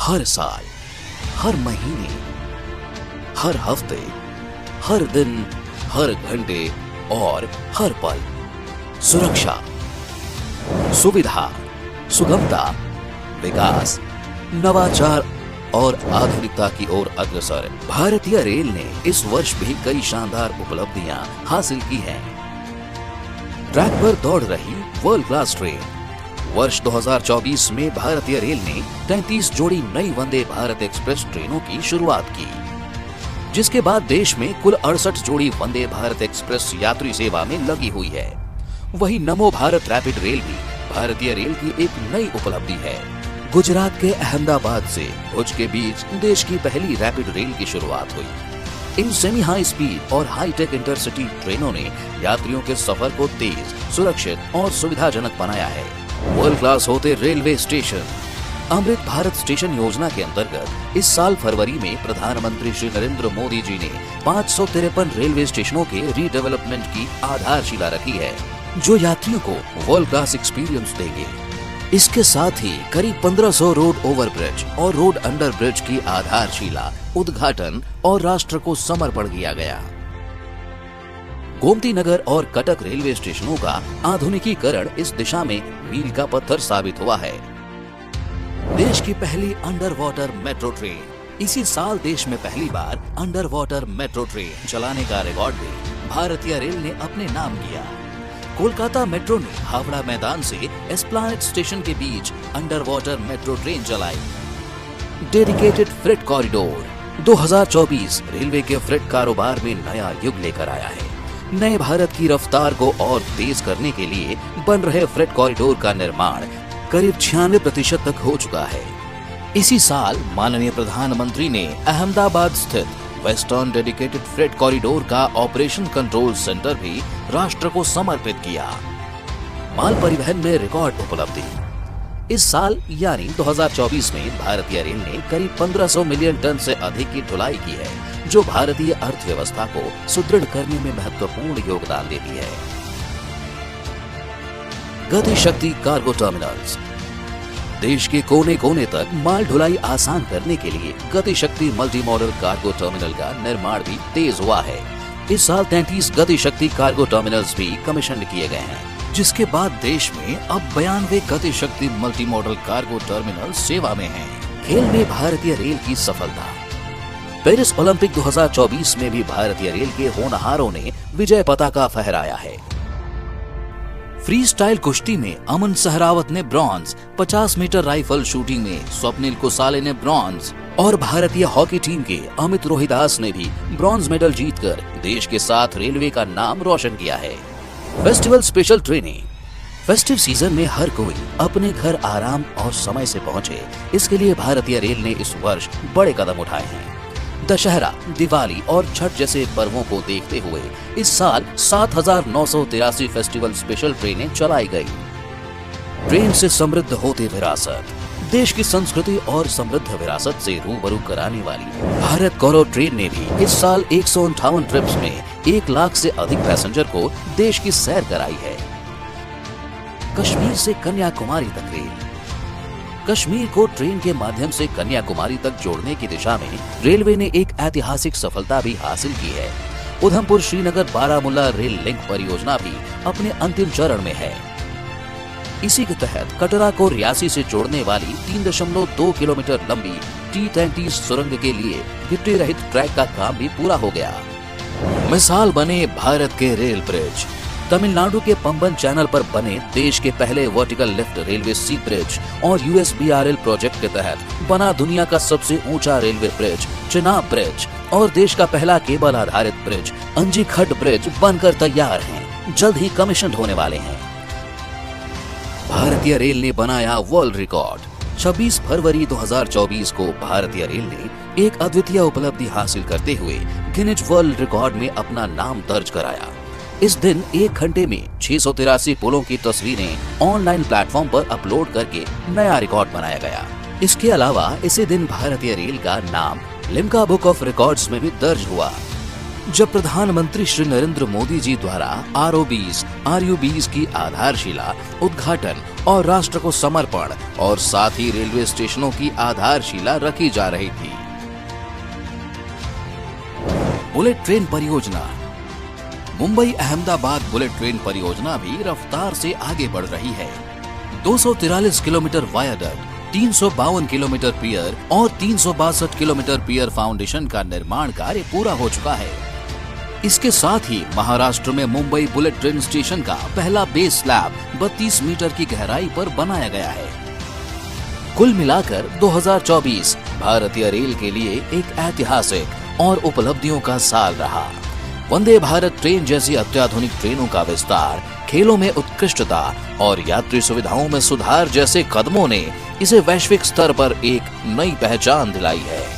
हर साल, हर महीने, हर हफ्ते, हर दिन, हर घंटे और हर पल सुरक्षा, सुविधा, सुगमता, विकास, नवाचार और आधुनिकता की ओर अग्रसर भारतीय रेल ने इस वर्ष भी कई शानदार उपलब्धियां हासिल की हैं। ट्रैक पर दौड़ रही वर्ल्ड क्लास ट्रेन। वर्ष 2024 में भारतीय रेल ने 33 जोड़ी नई वंदे भारत एक्सप्रेस ट्रेनों की शुरुआत की, जिसके बाद देश में कुल 68 जोड़ी वंदे भारत एक्सप्रेस यात्री सेवा में लगी हुई है। वही नमो भारत रैपिड रेल भी भारतीय रेल की एक नई उपलब्धि है। गुजरात के अहमदाबाद से भुज के बीच देश की पहली रैपिड रेल की शुरुआत हुई। इन सेमी हाई स्पीड और हाई टेक इंटरसिटी ट्रेनों ने यात्रियों के सफर को तेज, सुरक्षित और सुविधाजनक बनाया है। वर्ल्ड क्लास होते railway station. Amrit Bharat station योजना के अंतर्गत इस साल फरवरी में प्रधानमंत्री श्री नरेंद्र मोदी जी ने 553 रेलवे स्टेशनों के रीडेवलपमेंट की आधारशिला रखी है, जो यात्रियों को वर्ल्ड क्लास एक्सपीरियंस देंगे। इसके साथ ही करीब 1500 रोड ओवरब्रिज और रोड अंडर ब्रिज की आधारशिला, उद्घाटन और राष्ट्र को समर्पण किया गया। गोमती नगर और कटक रेलवे स्टेशनों का आधुनिकीकरण इस दिशा में मील का पत्थर साबित हुआ है। देश की पहली अंडर वाटर मेट्रो ट्रेन। इसी साल देश में पहली बार अंडर वाटर मेट्रो ट्रेन चलाने का रिकॉर्ड भी भारतीय रेल ने अपने नाम किया। कोलकाता मेट्रो ने हावड़ा मैदान से एस्प्लैनेड स्टेशन के बीच अंडर वाटर मेट्रो ट्रेन चलाई। Dedicated freight corridor. 2024 रेलवे के फ्रेट कारोबार में नया युग लेकर आया है। नए भारत की रफ्तार को और तेज करने के लिए बन रहे फ्रेट कॉरिडोर का निर्माण करीब 96% तक हो चुका है। इसी साल माननीय प्रधानमंत्री ने अहमदाबाद स्थित वेस्टर्न डेडिकेटेड फ्रेट कॉरिडोर का ऑपरेशन कंट्रोल सेंटर भी राष्ट्र को समर्पित किया। माल परिवहन में रिकॉर्ड उपलब्धि। इस साल यानी 2024 में भारतीय रेल ने करीब 1500 मिलियन टन से अधिक की ढुलाई की है, जो भारतीय अर्थव्यवस्था को सुदृढ़ करने में महत्वपूर्ण योगदान देती है। गति शक्ति कार्गो टर्मिनल्स। देश के कोने कोने तक माल ढुलाई आसान करने के लिए गति शक्ति मल्टी मॉडल कार्गो टर्मिनल का निर्माण भी तेज हुआ है। इस साल 33 गति शक्ति कार्गो टर्मिनल्स भी कमीशन किए गए हैं, जिसके बाद देश में अब 92 गति शक्ति मल्टी मॉडल कार्गो टर्मिनल सेवा में हैं। खेल में भारतीय रेल की सफलता। पेरिस ओलंपिक 2024 में भी भारतीय रेल के होनहारों ने विजय पताका फहराया है। फ्री स्टाइल कुश्ती में अमन सहरावत ने ब्रॉन्ज, 50 मीटर राइफल शूटिंग में स्वप्निल कुसाले ने ब्रॉन्ज और भारतीय हॉकी टीम के अमित रोहिदास ने भी ब्रॉन्ज मेडल जीतकर देश के साथ रेलवे का नाम रोशन किया है। फेस्टिवल स्पेशल ट्रेनें। फेस्टिव सीजन में हर कोई अपने घर आराम और समय से पहुंचे, इसके लिए भारतीय रेल ने इस वर्ष बड़े कदम उठाए हैं। दशहरा, दिवाली और छठ जैसे पर्वों को देखते हुए इस साल 7983 फेस्टिवल स्पेशल ट्रेनें चलाई गई। ट्रेन से समृद्ध होती विरासत। देश की संस्कृति और समृद्ध विरासत से रूबरू कराने वाली भारत गौरव ट्रेन ने भी इस साल 158 ट्रिप्स में 1 लाख से अधिक पैसेंजर को देश की सैर कराई है। कश्मीर से कन्याकुमारी तक रेल। कश्मीर को ट्रेन के माध्यम से कन्याकुमारी तक जोड़ने की दिशा में रेलवे ने एक ऐतिहासिक सफलता भी हासिल की है। उधमपुर श्रीनगर बारामूला रेल लिंक परियोजना भी अपने अंतिम चरण में है। इसी के तहत कटरा को रियासी से जोड़ने वाली 3.2 किलोमीटर लंबी T-33 सुरंग के लिए गिट्टी रहित ट्रैक का काम भी पूरा हो गया। मिसाल बने भारत के रेल ब्रिज। तमिलनाडु के पंबन चैनल पर बने देश के पहले वर्टिकल लिफ्ट रेलवे सी ब्रिज और USBRL प्रोजेक्ट के तहत बना दुनिया का सबसे ऊंचा रेलवे ब्रिज चिनाब ब्रिज और देश का पहला केबल आधारित ब्रिज अंजीखट ब्रिज बनकर तैयार हैं, जल्द ही कमीशन होने वाले हैं। भारतीय रेल ने बनाया वर्ल्ड रिकॉर्ड। 26 फरवरी 2024 को भारतीय रेल ने एक अद्वितीय उपलब्धि हासिल करते हुए गिनीज वर्ल्ड रिकॉर्ड में अपना नाम दर्ज कराया। इस दिन 1 घंटे में 683 पुलों की तस्वीरें ऑनलाइन प्लेटफॉर्म पर अपलोड करके नया रिकॉर्ड बनाया गया। इसके अलावा इसी दिन भारतीय रेल का नाम लिम्का बुक ऑफ रिकॉर्ड्स में भी दर्ज हुआ। जब प्रधानमंत्री श्री नरेंद्र मोदी जी द्वारा ROBs की आधारशिला, उद्घाटन और राष्ट्र को समर्पण और साथ ही रेलवे स्टेशनों की आधारशिला रखी जा रही थी। बुलेट ट्रेन परियोजना। मुंबई अहमदाबाद बुलेट ट्रेन परियोजना भी रफ्तार से आगे बढ़ रही है। 243 किलोमीटर वायाडक्ट, 352 किलोमीटर पियर और 362 किलोमीटर पियर फाउंडेशन का निर्माण कार्य पूरा हो चुका है। इसके साथ ही महाराष्ट्र में मुंबई बुलेट ट्रेन स्टेशन का पहला बेस स्लैब 32 मीटर की गहराई पर बनाया गया है। कुल मिलाकर 2024 भारतीय रेल के लिए एक ऐतिहासिक और उपलब्धियों का साल रहा। वंदे भारत ट्रेन जैसी अत्याधुनिक ट्रेनों का विस्तार, खेलों में उत्कृष्टता और यात्री सुविधाओं में सुधार जैसे कदमों ने इसे वैश्विक स्तर पर एक नई पहचान दिलाई है।